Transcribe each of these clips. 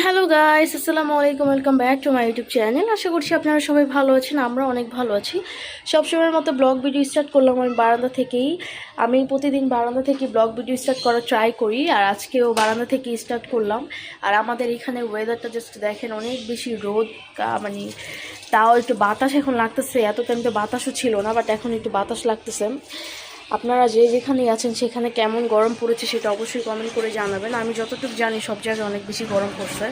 Hello guys, আসসালামু আলাইকুম। Welcome back to my YouTube channel. আশা করছি আপনারা সবাই ভালো আছেন। আমরা অনেক ভালো আছি। সবসময়ের মতো ব্লগ ভিডিও স্টার্ট করলাম আমি বারান্দা থেকেই। আমি প্রতিদিন বারান্দা থেকে ব্লগ ভিডিও স্টার্ট করার ট্রাই করি, আর আজকেও বারান্দা থেকে স্টার্ট করলাম। আর আমাদের এখানে ওয়েদারটা জাস্ট দেখেন, অনেক বেশি রোদ, মানে তাও একটু বাতাস এখন লাগতেছে। এত টাইম তো বাতাসও ছিল না, বাট এখন একটু বাতাস লাগতেছে। আপনারা যে যেখানেই আছেন সেখানে কেমন গরম পড়েছে সেটা অবশ্যই কমেন্ট করে জানাবেন। আমি যতটুকু জানি সব জায়গায় অনেক বেশি গরম পড়ছে,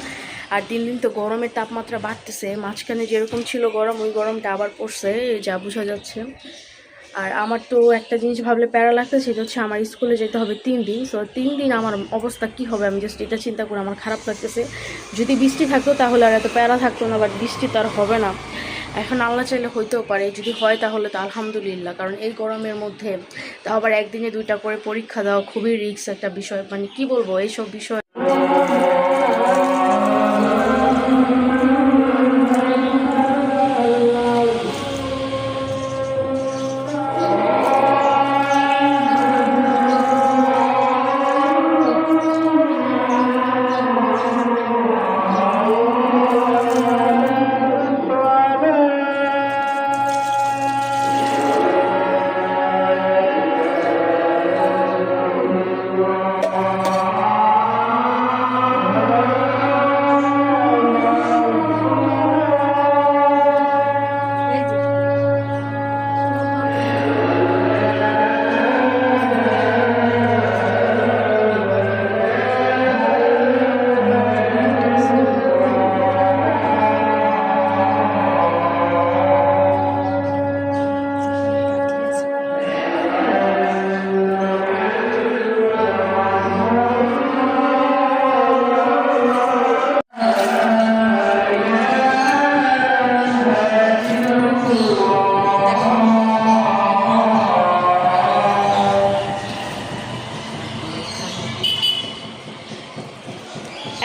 আর দিন দিন তো গরমের তাপমাত্রা বাড়তেছে। মাঝখানে যেরকম ছিল গরম, ওই গরমটা আবার পড়ছে, যা বোঝা যাচ্ছে। আর আমার তো একটা জিনিস ভাবলে প্যারা লাগতেছে, সেটা হচ্ছে আমার স্কুলে যেতে হবে 3 দিন। সো 3 দিন আমার অবস্থা কী হবে, আমি জাস্ট এটা চিন্তা করে আমার খারাপ লাগতেছে। যদি বৃষ্টি থাকতো তাহলে আর এত প্যারা থাকতো না, বাট বৃষ্টি তো আর হবে না। এখন আল্লাহ চাইলে হইতেও পারে, যদি হয় তাহলে তো আলহামদুলিল্লাহ। কারণ এই গরমের মধ্যে তাও আবার একদিনে 2টা করে পরীক্ষা দেওয়া খুবই রিস্ক একটা বিষয়। মানে কি বলবো, এইসব বিষয়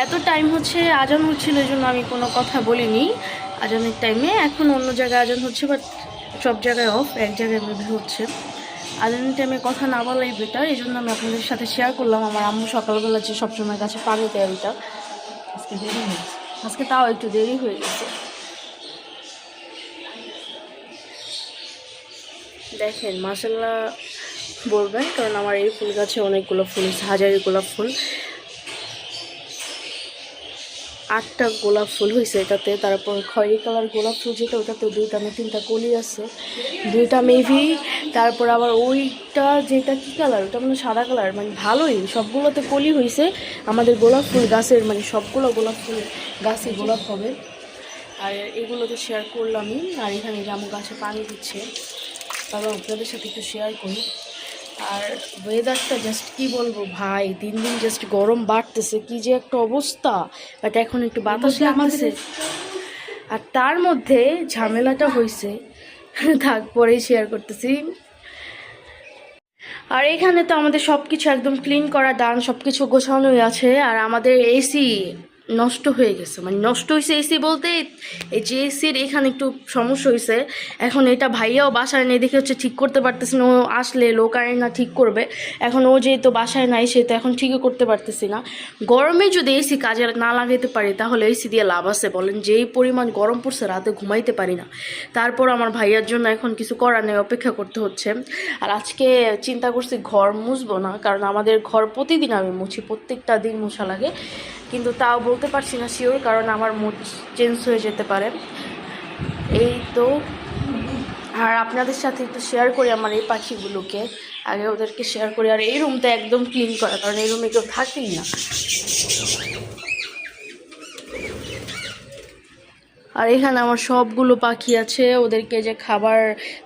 এত টাইম হচ্ছে আজান হচ্ছিল, এই জন্য আমি কোনো কথা বলিনি আজানের টাইমে। এখন অন্য জায়গায় আজান হচ্ছে, বাট সব জায়গায় অফ, এক জায়গায় মেবি হচ্ছে। আজানের টাইমে কথা না বলাই বেটার, এই জন্য আমি আপনাদের সাথে শেয়ার করলাম। আমার আম্মু সকালবেলা যে সবসময় গাছে পানি দেয়, ওইটা আজকে দেরি হয়েছে। আজকে তাও একটু দেরি হয়ে গেছে। দেখেন মাশাআল্লাহ বলবেন, কারণ আমার এই ফুল গাছে অনেকগুলো ফুল, হাজারি গোলাপ ফুল, 8টা গোলাপ ফুল হয়েছে এটাতে। তারপর খয়েরি কালার গোলাপ ফুল যেটা, ওটাতে 2টা না 3টা কলি আছে, 2টা মেভি। তারপর আবার ওইটা যেটা কী কালার, ওটা মানে সাদা কালার। মানে ভালোই, সবগুলোতে কলি হয়েছে। আমাদের গোলাপ ফুল গাছের মানে সবগুলো গোলাপ ফুল গাছে গোলাপ হবে। আর এগুলো তো শেয়ার করলামই। আর এখানে জামু গাছে পানি দিচ্ছে, তারপর আপনাদের সাথে একটু শেয়ার করি। আর ওয়েদারটা জাস্ট কি বলবো ভাই, দিন দিন জাস্ট গরম বাড়তেছে, কি যে একটা অবস্থা। বাট এখন একটু বাতাস লাগতেছে। আর তার মধ্যে ঝামেলাটা হয়েছে, তারপরেই শেয়ার করতেছি। আর এখানে তো আমাদের সব কিছু একদম ক্লিন করা ডান, সব কিছু গোছানোই আছে। আর আমাদের এসি নষ্ট হয়ে গেছে, মানে নষ্ট হয়েছে এসি বলতে এই যে এসির এখানে একটু সমস্যা হয়েছে। এখন এটা ভাইয়াও বাসায় নেই দেখে হচ্ছে ঠিক করতে পারতেছি না। ও আসলে লোক আনে না ঠিক করবে। এখন ও যেহেতু বাসায় নাই, সে তো এখন ঠিকই করতে পারতেছি না। গরমে যদি এসি কাজে না লাগাতে পারি তাহলে এসি দিয়ে লাভ আছে বলেন? যেই পরিমাণ গরম পড়ছে, রাতে ঘুমাইতে পারি না। তারপর আমার ভাইয়ার জন্য এখন কিছু করার নেই, অপেক্ষা করতে হচ্ছে। আর আজকে চিন্তা করছি ঘর মুছবো না, কারণ আমাদের ঘর প্রতিদিন আমি মুছি, প্রত্যেকটা দিন মোছা লাগে। কিন্তু তাও বলতে পারছি না শিওর, কারণ আমার মুড চেঞ্জ হয়ে যেতে পারে। এই তো। আর আপনাদের সাথে একটু শেয়ার করি আমার এই পাখিগুলোকে, আগে ওদেরকে শেয়ার করি। আর এই রুমটা একদম ক্লিন করা, কারণ এই রুমে কেউ থাকেই না। আর এখানে আমার সবগুলো পাখি আছে, ওদেরকে যে খাবার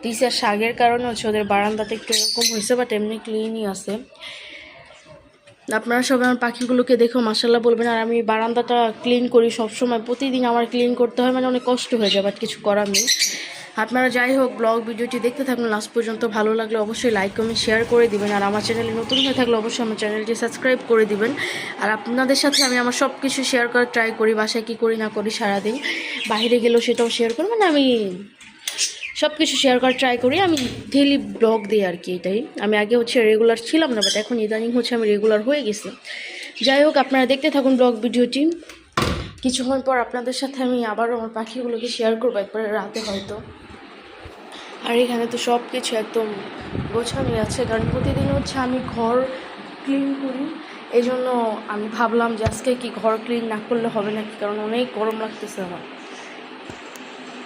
দিছে শাকের কারণে হচ্ছে ওদের বারান্দাটা একটু এরকম হয়েছে, বাট এমনি ক্লিনই আছে। আপনারা সবাই আমার পাখিগুলোকে দেখো মাশাআল্লাহ বলবেন। আর আমি বারান্দাটা ক্লিন করি সবসময়, প্রতিদিন আমার ক্লিন করতে হয়, মানে অনেক কষ্ট হয়ে যায়, বাট কিছু করার নেই। আপনারা যাই হোক ব্লগ ভিডিওটি দেখতে থাকুন লাস্ট পর্যন্ত। ভালো লাগলে অবশ্যই লাইক কমেন্ট শেয়ার করে দিবেন। আর আমার চ্যানেলে নতুন হয়ে থাকলে অবশ্যই আমার চ্যানেলটি সাবস্ক্রাইব করে দিবেন। আর আপনাদের সাথে আমি আমার সব কিছু শেয়ার করার ট্রাই করি, বাসায় কী করি না করি সারাদিন, বাইরে গেলেও সেটাও শেয়ার করি। মানে আমি সব কিছু শেয়ার করার ট্রাই করি। আমি ডেইলি ব্লগ দিই আর কি, এটাই। আমি আগে হচ্ছে রেগুলার ছিলাম না, বাট এখন ইদানিং হচ্ছে আমি রেগুলার হয়ে গেছি। যাই হোক আপনারা দেখতে থাকুন ব্লগ ভিডিওটি। কিছুক্ষণ পর আপনাদের সাথে আমি আবারও আমার পাখিগুলোকে শেয়ার করবো একবারে রাতে হয়তো। আর এখানে তো সব কিছু একদম গোছানোই আছে, কারণ প্রতিদিন হচ্ছে আমি ঘর ক্লিন করি। এই জন্য আমি ভাবলাম যে আজকে কি ঘর ক্লিন না করলে হবে নাকি, কারণ অনেক গরম লাগতেছে আমার।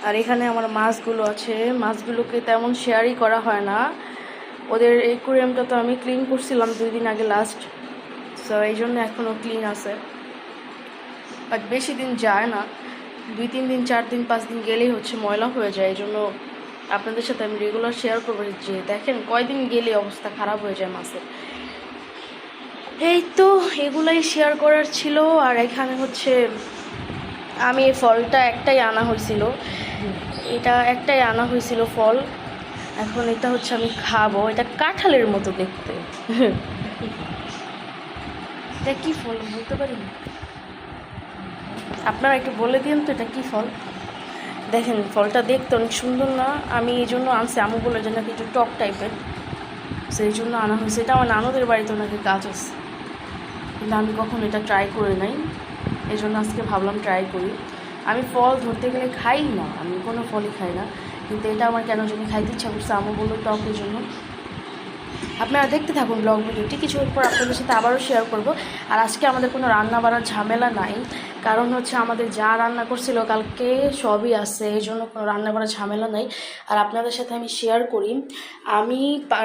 আর এখানে আমার মাছগুলো আছে, মাছগুলোকে তেমন শেয়ারই করা হয় না। ওদের অ্যাকুয়ারিয়ামটা তো আমি ক্লিন করছিলাম 2 দিন আগে লাস্ট, সো এই জন্য এখনও ক্লিন আছে। বাট বেশি দিন যায় না, 2-3 দিন 4 দিন 5 দিন গেলেই হচ্ছে ময়লা হয়ে যায়। এই জন্য আপনাদের সাথে আমি রেগুলার শেয়ার করবো যে দেখেন কয়দিন গেলে অবস্থা খারাপ হয়ে যায় মাছের। এই তো এগুলাই শেয়ার করার ছিল। আর এখানে হচ্ছে আমি এই ফলটা একটাই আনা হয়েছিল, এটা একটাই আনা হয়েছিল ফল। এখন এটা হচ্ছে আমি খাবো, এটা কাঁঠালের মতো দেখতে। এটা কি ফল বলতে পারি? আপনারা একটু বলে দিন তো এটা কি ফল। দেখেন ফলটা দেখতে অনেক সুন্দর না? আমি এই জন্য আনছি, আমু বলে যে নাকি একটু টক টাইপের, সেই জন্য আনা হয়েছে। এটা আমার নানুদের বাড়িতে নাকি গাছ আছে, কিন্তু আমি কখনো এটা ট্রাই করে নাই, এই জন্য আজকে ভাবলাম ট্রাই করি। আমি ফল ধরতে গেলে খাই না, আমি কোনো ফলই খাই না, কিন্তু এটা আমার কেন জানি খাইতে ইচ্ছা করছে। আমু বললো টকের জন্য। আপনারা দেখতে থাকুন ব্লগ ভিডিওটি, কিছু পর আপনাদের সাথে আবারও শেয়ার করব। আর আজকে আমাদের কোনো রান্না বাড়ার ঝামেলা নাই, কারণ হচ্ছে আমাদের যা রান্না করছিল কালকে সবই আছে, এই জন্য কোনো রান্না বাড়ার ঝামেলা নাই। আর আপনাদের সাথে আমি শেয়ার করি, আমি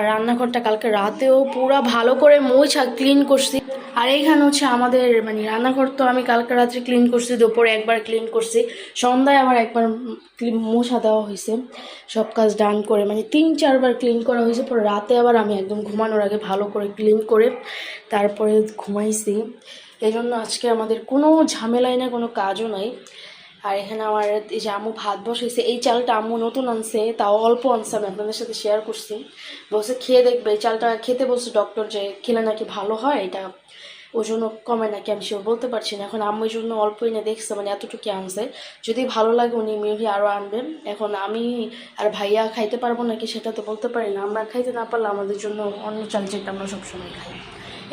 রান্নাঘরটা কালকে রাতেও পুরো ভালো করে মুছা ক্লিন করছি। আর এইখানে হচ্ছে আমাদের মানে রান্নাঘর তো আমি কালকে রাত্রে ক্লিন করছি, দুপুরে একবার ক্লিন করছি, সন্ধ্যায় আবার একবার মোছা দেওয়া হয়েছে। সব কাজ ডান করে মানে 3-4 বার ক্লিন করা হয়েছে। পরে রাতে আবার আমি একদম ঘুমানোর আগে ভালো করে ক্লিন করে তারপরে ঘুমাইছি। এই জন্য আজকে আমাদের কোনো ঝামেলাই না, কোনো কাজও নাই। আর এখানে আমার এই যে আম্মু ভাত বসাইছে, এই চালটা আম্মু নতুন আনছে, তাও অল্প আনছে, আমি আপনাদের সাথে শেয়ার করছি। বলছে খেয়ে দেখবে, এই চালটা খেতে বলছে ডক্টর, যে খেলে নাকি ভালো হয়, এটা ওজনও কমে নাকি, আমি সেও বলতে পারছি না। এখন আম্মুর জন্য অল্প এনে দেখছে, মানে এতটুকু আনছে, যদি ভালো লাগে উনি মেবি আরও আনবেন। এখন আমি আর ভাইয়া খাইতে পারবো নাকি সেটা তো বলতে পারি না, আমরা খাইতে না পারলে আমাদের জন্য অন্য চাল যেটা আমরা সবসময় খাই।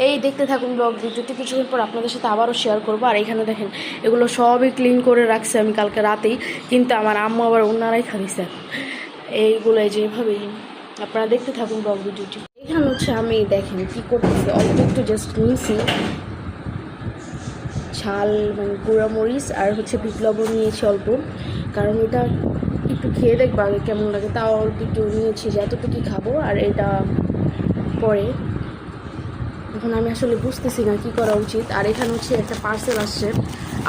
এই দেখতে থাকুন ব্লগ ভিডিওটি, কিছুক্ষণ পর আপনাদের সাথে আবারও শেয়ার করবো। আর এখানে দেখেন এগুলো সবই ক্লিন করে রাখছে আমি কালকে রাতেই, কিন্তু আমার আম্মু আবার ওনারাই খাইছে এইগুলো যেভাবেই। আপনারা দেখতে থাকুন ব্লগ ভিডিওটি। এখানে হচ্ছে আমি দেখেন কি করতেছি, অল্প একটু জাস্ট নিয়েছি ঝাল মানে গুঁড়ামরিচ আর হচ্ছে বিট লবণ নিয়েছি অল্প, কারণ এটা একটু খেয়ে দেখবো আগে কেমন লাগে, তাও অল্প একটু নিয়েছি যে এতটুকুই খাবো। আর এটা পরে এখন আমি আসলে বুঝতেছি না কী করা উচিত। আর এখানে হচ্ছে একটা পার্সেল আসছে,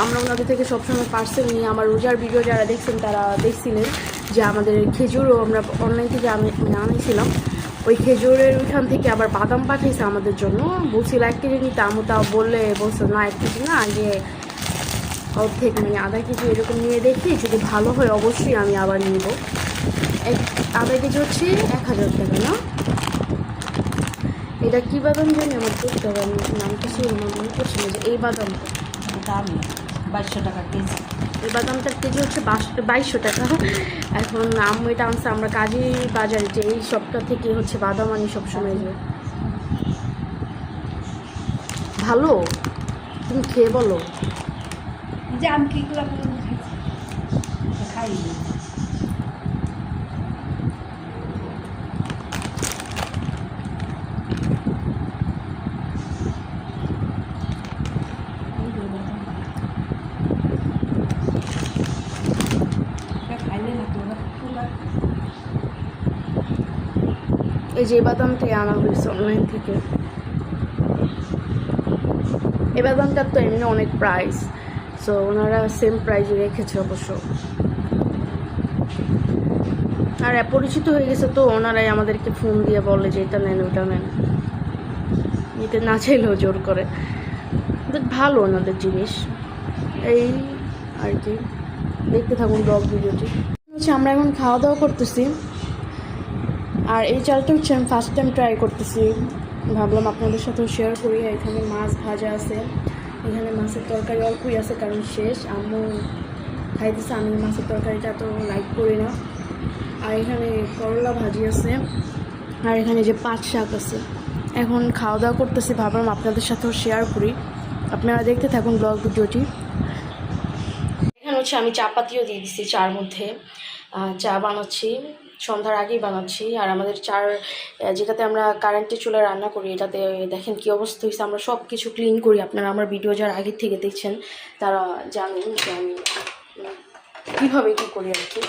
আমরা ওনাদের থেকে সবসময় পার্সেল নিই। আমার রোজার ভিডিও যারা দেখছেন তারা দেখছিলেন যে আমাদের খেজুরও আমরা অনলাইন থেকে আনিয়েছিলাম, ওই খেজুরের ওইখান থেকে আবার বাদাম পাঠিয়েছে আমাদের জন্য। বলছিল 1 কেজি নিতে, আমি তাও বলছে না 1 কেজি না, আগে অর্ধেক মানে আধা কেজি এরকম নিয়ে দেখি, যদি ভালো হয় অবশ্যই আমি আবার নিব। আধা কেজি হচ্ছে 1000 টাকা না? এটা কী বাদাম জানি, আমার দেখতে হবে, আমি নামটা ছিল আমার মনে করছি না। যে এই বাদামটা দামি 2200 টাকা কেজি, এই বাদামটার কেজি হচ্ছে 2200 টাকা। এখন আম্মু এটা আনছে, আমরা কাজী বাজারে যে এই শপটা থেকে হচ্ছে বাদাম আনি সবসময়। যে ভালো, তুমি খেয়ে বলো। যে আমি কিগুলো খাই খাইলে না তো। এই যে বাদামটাই আনা হয়েছে অনলাইন থেকে। এই বাদামটার তো এমনি অনেক প্রাইস, সো ওনারা সেম প্রাইসে রেখেছে অবশ্য। আর পরিচিত হয়ে গেছে তো, ওনারাই আমাদেরকে ফোন দিয়ে বলে যে এটা নেন ওটা নেন, নিতে না চাইলেও জোর করে। ভালো ওনাদের জিনিস, এই আর কি। দেখতে থাকুন ব্লগ ভিডিওটি। হচ্ছে আমরা এখন খাওয়া দাওয়া করতেছি, আর এই চালটা হচ্ছে আমি ফার্স্ট টাইম ট্রাই করতেছি, ভাবলাম আপনাদের সাথেও শেয়ার করি। এখানে মাছ ভাজা আছে, এখানে মাছের তরকারি অল্পই আছে কারণ শেষ, আম্মু খাইতেছে, আমি মাছের তরকারিটা তো লাইক করি না। আর এখানে করলা ভাজি আছে, আর এখানে যে পাট শাক আছে। এখন খাওয়া দাওয়া করতেছি, ভাবলাম আপনাদের সাথেও শেয়ার করি, আপনারা দেখতে থাকুন ব্লগ ভিডিওটি। এখানে হচ্ছে আমি চা পাতিও দিয়ে দিচ্ছি চার মধ্যে। চা বানাচ্ছি, সন্ধ্যার আগেই বানাচ্ছি। আর আমাদের চার যেটাতে আমরা কারেন্টে চুলায় রান্না করি, এটাতে দেখেন কী অবস্থা হয়েছে। আমরা সব কিছু ক্লিন করি, আপনারা আমার ভিডিও যারা আগের থেকে দেখছেন তারা জানেন যে আমি কীভাবে কী করি আর কি।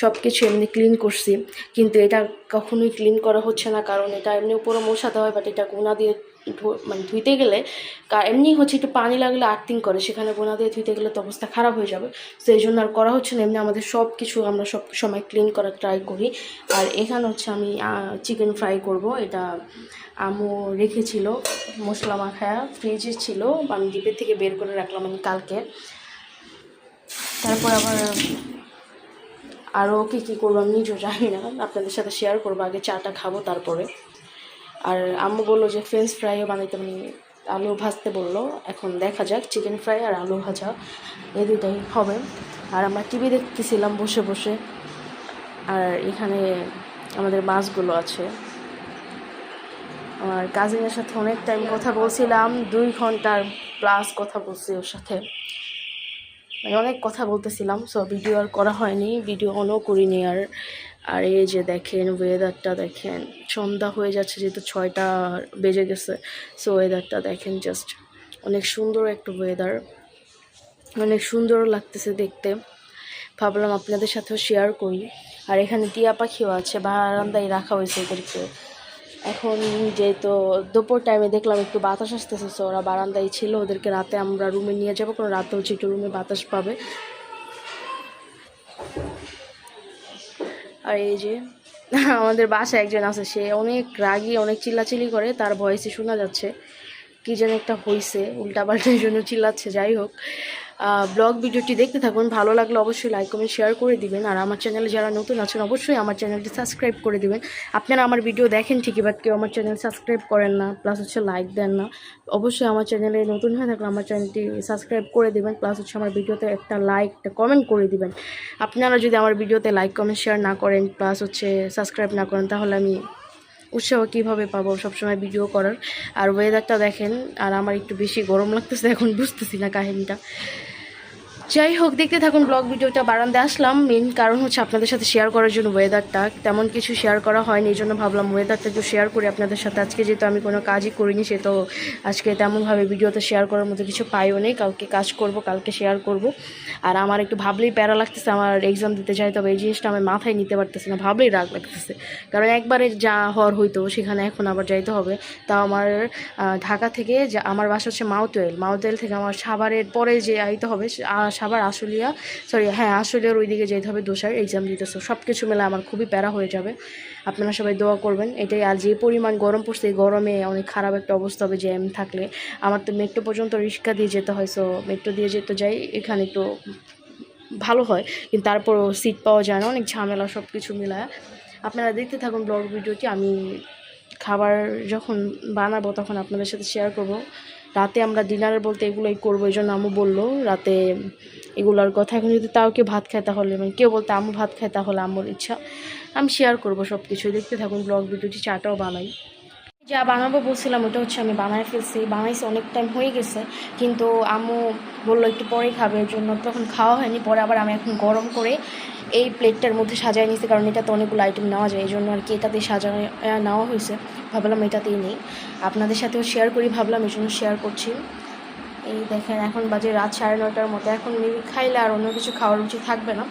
সব কিছু এমনি ক্লিন করছি, কিন্তু এটা কখনোই ক্লিন করা হচ্ছে না, কারণ এটা এমনি উপরে মোছাতে হয়। বাট এটা গুণা দিয়ে মানে ধুইতে গেলে এমনি হচ্ছে একটু পানি লাগলে আর্থিং করে, সেখানে গোনা দিয়ে ধুইতে গেলে তো অবস্থা খারাপ হয়ে যাবে। তো এই জন্য আর করা হচ্ছে না। এমনি আমাদের সব কিছু আমরা সব সময় ক্লিন করার ট্রাই করি। আর এখানে হচ্ছে আমি চিকেন ফ্রাই করব। এটা আম্মু রেখেছিল মশলা মাখায়া, ফ্রিজে ছিল, আমি ডিপের থেকে বের করে রাখলাম আমি কালকে। তারপর আবার আরও কী করবো আমি নিজেও জানি না, আপনাদের সাথে শেয়ার করবো। আগে চাটা খাবো তারপরে। আর আম্মু বললো যে ফ্রেঞ্চ ফ্রাইও বানাইতে, মানে আলু ভাজতে বললো। এখন দেখা যাক, চিকেন ফ্রাই আর আলু ভাজা এই দুটাই হবে। আর আমরা টিভি দেখতেছিলাম বসে বসে। আর এখানে আমাদের মাছগুলো আছে। আমার কাজিনের সাথে অনেক টাইম কথা বলছিলাম, 2 ঘন্টার প্লাস কথা বলছি ওর সাথে, মানে অনেক কথা বলতেছিলাম। সো ভিডিও আর করা হয়নি, ভিডিও অনও করিনি আর। আর এই যে দেখেন ওয়েদারটা দেখেন, সন্ধ্যা হয়ে যাচ্ছে যেহেতু 6টা বেজে গেছে। সো ওয়েদারটা দেখেন, জাস্ট অনেক সুন্দর একটা ওয়েদার, অনেক সুন্দর লাগতেছে দেখতে। ভাবলাম আপনাদের সাথেও শেয়ার করি। আর এখানে টিয়া পাখিও আছে, বারান্দায় রাখা হয়েছে এদেরকে। এখন যেহেতু দুপুর টাইমে দেখলাম একটু বাতাস আসতেছে, সো ওরা বারান্দায় ছিল। ওদেরকে রাতে আমরা রুমে নিয়ে যাবো, কারণ রাতে হচ্ছে একটু রুমে বাতাস পাবে। আর এই যে আমাদের বাসায় একজন আছে, সে অনেক রাগী, অনেক চিল্লাচিল্লি করে, তার ভয়েসে শোনা যাচ্ছে কি যেন একটা হয়েছে, উল্টাপাল্টার জন্য চিল্লাচ্ছে। যাই হোক, ব্লগ ভিডিওটি দেখতে থাকুন, ভালো লাগলে অবশ্যই লাইক কমেন্ট শেয়ার করে দিবেন। আর আমার চ্যানেলে যারা নতুন আছেন অবশ্যই আমার চ্যানেলটি সাবস্ক্রাইব করে দিবেন। আপনারা আমার ভিডিও দেখেন ঠিকই, বাট কেউ আমার চ্যানেল সাবস্ক্রাইব করেন না, প্লাস হচ্ছে লাইক দেন না। অবশ্যই আমার চ্যানেলে নতুন হয়ে থাকলে আমার চ্যানেলটি সাবস্ক্রাইব করে দিবেন, প্লাস হচ্ছে আমার ভিডিওতে একটা লাইক, একটা কমেন্ট করে দিবেন। আপনারা যদি আমার ভিডিওতে লাইক কমেন্ট শেয়ার না করেন, প্লাস হচ্ছে সাবস্ক্রাইব না করেন, তাহলে আমি উৎসাহ কীভাবে পাবো সবসময় ভিডিও করার। আর ওয়েদারটা দেখেন, আর আমার একটু বেশি গরম লাগতেছে এখন, বুঝতেছি না কাহিনীটা। যাই হোক, দেখতে থাকুন ব্লগ ভিডিওটা। বারান্দায় আসলাম মেন কারণ হচ্ছে আপনাদের সাথে শেয়ার করার জন্য। ওয়েদারটা তেমন কিছু শেয়ার করা হয়নি, এই জন্য ভাবলাম ওয়েদারটা একটু শেয়ার করি আপনাদের সাথে। আজকে যেহেতু আমি কোনো কাজই করিনি, সে তো আজকে তেমনভাবে ভিডিওতে শেয়ার করার মতো কিছু পাইও নেই। কালকে কাজ করব, কালকে শেয়ার করব। আর আমার একটু ভাবলেই প্যারা লাগতেছে, আমার এক্সাম দিতে যাই, তবে এই জিনিসটা আমি মাথায় নিতে পারতেছি না, ভাবলেই রাগ লাগতেছে। কারণ একবারে যা হওয়ার হইতো সেখানে এখন আবার যাইতে হবে। তাও আমার ঢাকা থেকে, যা আমার বাসা হচ্ছে মাউতেল থেকে আমার সাভারের পরে যে আইতে হবে, সাভার আশুলিয়া, আশুলিয়ার ওই দিকে যেতে হবে, দোসার এক্সাম দিতেছে। সব কিছু মিলে আমার খুবই প্যারা হয়ে যাবে। আপনারা সবাই দোয়া করবেন এটাই। আর যে পরিমাণ গরম পড়ছে, এই গরমে অনেক খারাপ একটা অবস্থা হবে জ্যাম থাকলে। আমার তো মেট্রো পর্যন্ত রিক্সা দিয়ে যেতে হয়, সো মেট্রো দিয়ে যেতে যাই, এখানে একটু ভালো হয়, কিন্তু তারপরও সিট পাওয়া যায় না, অনেক ঝামেলা সব কিছু মিলায়। আপনারা দেখতে থাকুন ব্লগ ভিডিওটি। আমি খাবার যখন বানাবো তখন আপনাদের সাথে শেয়ার করব। রাতে আমরা ডিনার বলতে এগুলোই করবো, এই জন্য আম্মু বললো রাতে এগুলোর কথা। এখন যদি তাও কেউ ভাত খায় তাহলে, মানে কেউ বলতে আম্মু ভাত খায়, তাহলে আম্মুর ইচ্ছা, আমি শেয়ার করবো সব কিছু। দেখতে থাকুন ব্লগ ভিডিওটি। চাটাও বানাই, যা বানাবো বলছিলাম ওটা হচ্ছে আমি বানাই ফেলছি, বানাইছি অনেক টাইম হয়ে গেছে, কিন্তু আম্মু বললো একটু পরে খাবে, এর জন্য তখন খাওয়া হয়নি। পরে আবার আমি এখন গরম করে এই প্লেটটার মধ্যে সাজায় নিয়েছি, কারণ এটাতে অনেকগুলো আইটেম নেওয়া যায়, এই জন্য আর কি এটাতে সাজানো নেওয়া হয়েছে। ভাবলাম এটাতেই নেই, আপনাদের সাথেও শেয়ার করি, ভাবলাম এই জন্য শেয়ার করছি। এই দেখেন এখন বাজে রাত 9:30টার মতো। এখন খাইলে আর অন্য কিছু খাওয়ার উচিত থাকবে না,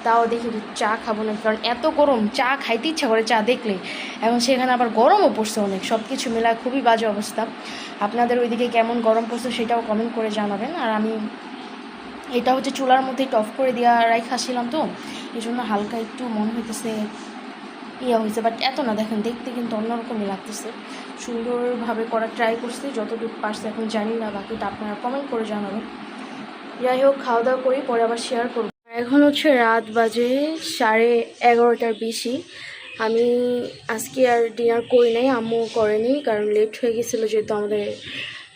তাও দেখি চা খাবো না, কারণ এত গরম, চা খাইতে ইচ্ছা করে চা দেখলে। এখন সেখানে আবার গরমও পড়ছে অনেক, সব কিছু মেলায় খুবই বাজে অবস্থা। আপনাদের ওইদিকে কেমন গরম পড়ছে সেটাও কমেন্ট করে জানাবেন। আর আমি এটা হচ্ছে চুলার মধ্যে অফ করে দেওয়া রাইখাছিলাম, তো এই জন্য হালকা একটু মনে হইতেছে হয়েছে, বাট এত না। দেখেন দেখতে কিন্তু অন্যরকমই লাগতেছে, সুন্দরভাবে করার ট্রাই করছি যতটুকু পারছে। এখন জানি না, বাকিটা আপনারা কমেন্ট করে জানাবেন। যাই হোক, খাওয়া দাওয়া করি, পরে আবার শেয়ার করব। এখন হচ্ছে রাত বাজে 11:30টার বেশি। আমি আজকে আর ডিনার করি নাই, আম্মু করেনি, কারণ লেট হয়ে গেছিলো যেহেতু আমাদের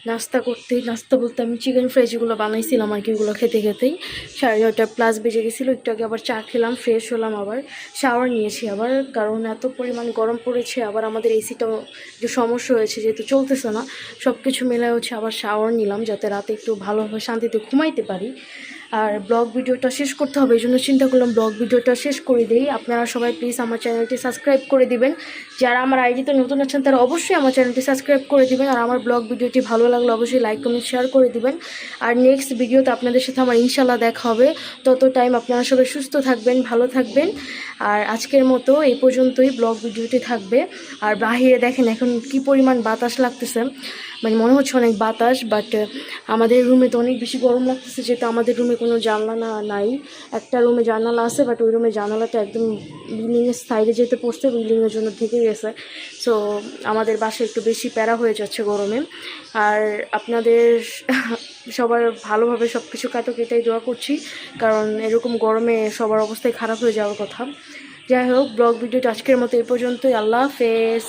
নাস্তা বলতে আমি চিকেন ফ্রাই যেগুলো বানাইছিলাম আর কি, ওগুলো খেতে খেতেই 9:30+ বেজে গেছিলো। একটু আগে আবার চা খেলাম, ফ্রেশ হলাম, আবার শাওয়ার নিয়েছি আবার, কারণ এত পরিমাণ গরম পড়েছে। আবার আমাদের এসিটাও যে সমস্যা হয়েছে, যেহেতু চলতেছে না, সব কিছু মেলায় হচ্ছে আবার শাওয়ার নিলাম, যাতে রাতে একটু ভালোভাবে শান্তিতে ঘুমাইতে পারি। আর ব্লগ ভিডিওটা শেষ করতে হবে, এই জন্য চিন্তা করলাম ব্লগ ভিডিওটা শেষ করে দিই। আপনারা সবাই প্লিজ আমার চ্যানেলটি সাবস্ক্রাইব করে দিবেন। যারা আমার আইডিতে নতুন আছেন তারা অবশ্যই আমার চ্যানেলটি সাবস্ক্রাইব করে দিবেন। আর আমার ব্লগ ভিডিওটি ভালো লাগলে অবশ্যই লাইক কমেন্ট শেয়ার করে দিবেন। আর নেক্সট ভিডিওতে আপনাদের সাথে আমার ইনশাল্লাহ দেখা হবে। তত টাইম আপনারা সবাই সুস্থ থাকবেন, ভালো থাকবেন। আর আজকের মতো এই পর্যন্তই ব্লগ ভিডিওটি থাকবে। আর বাহিরে দেখেন এখন কি পরিমাণ বাতাস লাগতেছে, মানে মনে হচ্ছে অনেক বাতাস, বাট আমাদের রুমে তো অনেক বেশি গরম লাগতেছে, যেহেতু আমাদের রুমে কোনো জানলা নাই। একটা রুমে জানালা আছে, বাট ওই রুমে জানালাটা একদম বিল্ডিংয়ের সাইডে যেতে পড়ছে, বিল্ডিংয়ের জন্য ঢেকে গেছে। সো আমাদের বাসায় একটু বেশি প্যারা হয়ে যাচ্ছে গরমে। আর আপনাদের সবার ভালোভাবে সব কিছু কাটুক এটাই দোয়া করছি, কারণ এরকম গরমে সবার অবস্থাই খারাপ হয়ে যাওয়ার কথা। যাই হোক, ব্লগ ভিডিওটা আজকের মতো এই পর্যন্তই। আল্লাহ হাফেজ।